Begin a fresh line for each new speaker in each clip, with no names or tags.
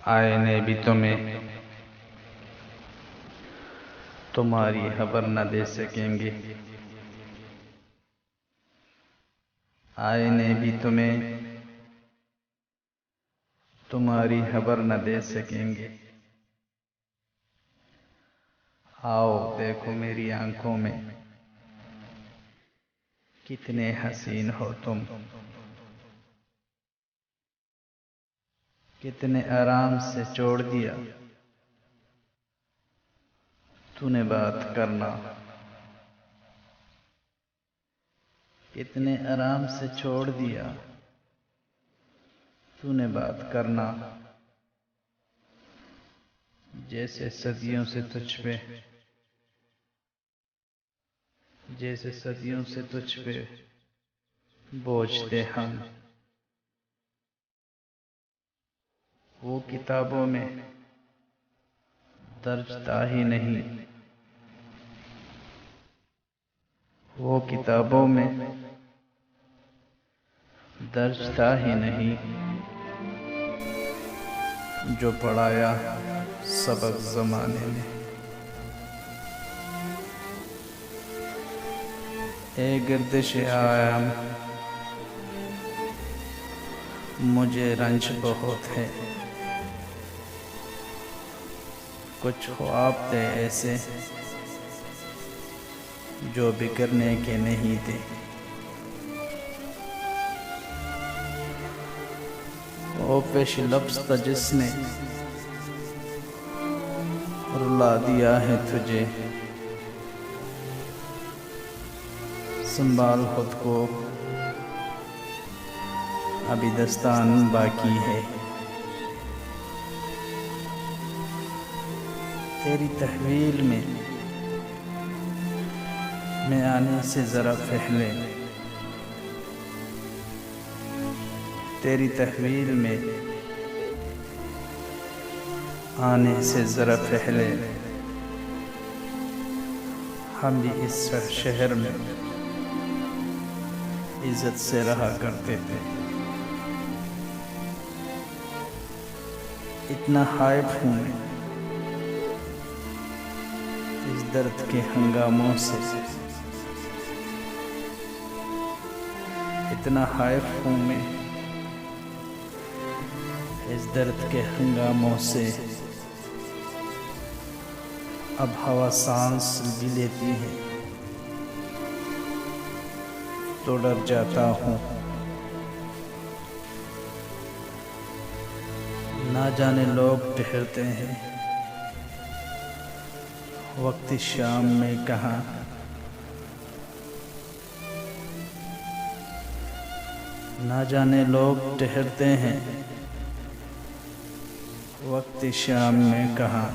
आईने भी तुम्हें तुम्हारी खबर न दे सकेंगे। आईने भी तुम्हें तुम्हारी खबर न दे सकेंगे। आओ देखो मेरी आंखों में, कितने हसीन हो तुम। कितने आराम से छोड़ दिया तूने बात करना। कितने आराम से छोड़ दिया तूने बात करना। जैसे सदियों से तुझ पे, जैसे सदियों से तुझ पे बोझ थे हम। वो किताबों में दर्ज था ही नहीं, वो किताबों में दर्ज था ही नहीं, जो पढ़ाया सबक ज़माने ने। ए गर्दिश आयाम, मुझे रंज बहुत है। कुछ ख्वाब थे ऐसे जो बिखरने के नहीं थे। वो पेश लफ्ज़ था जिसने रुला दिया है तुझे। संभाल खुद को, अभी दस्तान बाकी है। तेरी तहवील में मैं आने से ज़रा पहले, तेरी तहवील में आने से ज़रा पहले हम भी इस शहर में इज्जत से रहा करते थे। इतना हाइफ हूँ मैं इस दर्द के हंगामों से, इतना हाइफ हूँ मैं इस दर्द के हंगामों से। अब हवा सांस भी लेती है तो डर जाता हूँ। ना जाने लोग ठहरते हैं वक्त शाम में कहाँ। ना जाने लोग ठहरते हैं वक्त शाम में कहाँ।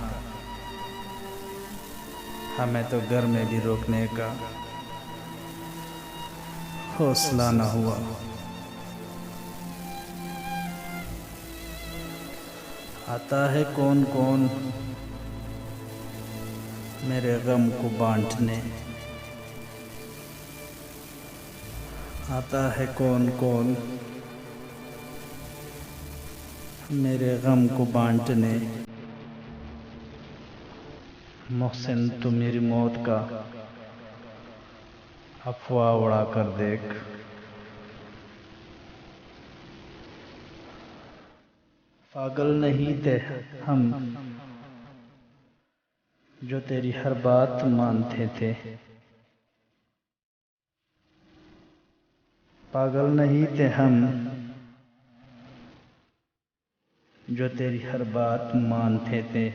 हमें तो घर में भी रोकने का हौसला न हुआ। आता है कौन कौन मेरे गम को बांटने। आता है कौन कौन मेरे गम को बांटने। मोहसिन तू मेरी मौत का अफवाह उड़ा कर देख। पागल नहीं थे हम जो तेरी हर बात मानते थे। पागल नहीं थे हम जो तेरी हर बात मानते थे।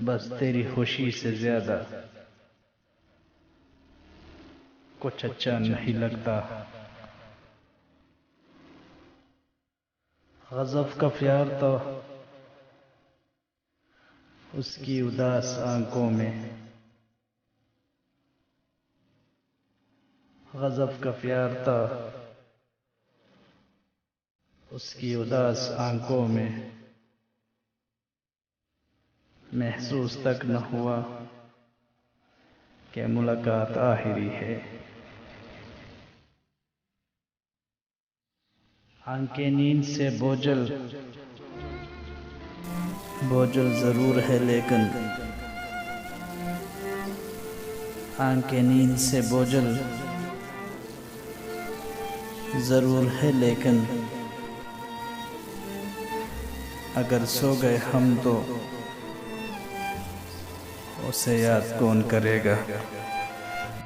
बस तेरी खुशी से ज्यादा कुछ अच्छा नहीं लगता। गज़ब का प्यार तो उसकी उदास आंखों में। गज़ब का प्यार था उसकी उदास आंखों में। महसूस तक न हुआ कि मुलाकात आखिरी है। आंखें नींद से बोझल जरूर है लेकिन आंखें नींद से बोझल जरूर है लेकिन अगर सो गए हम तो उसे याद कौन करेगा।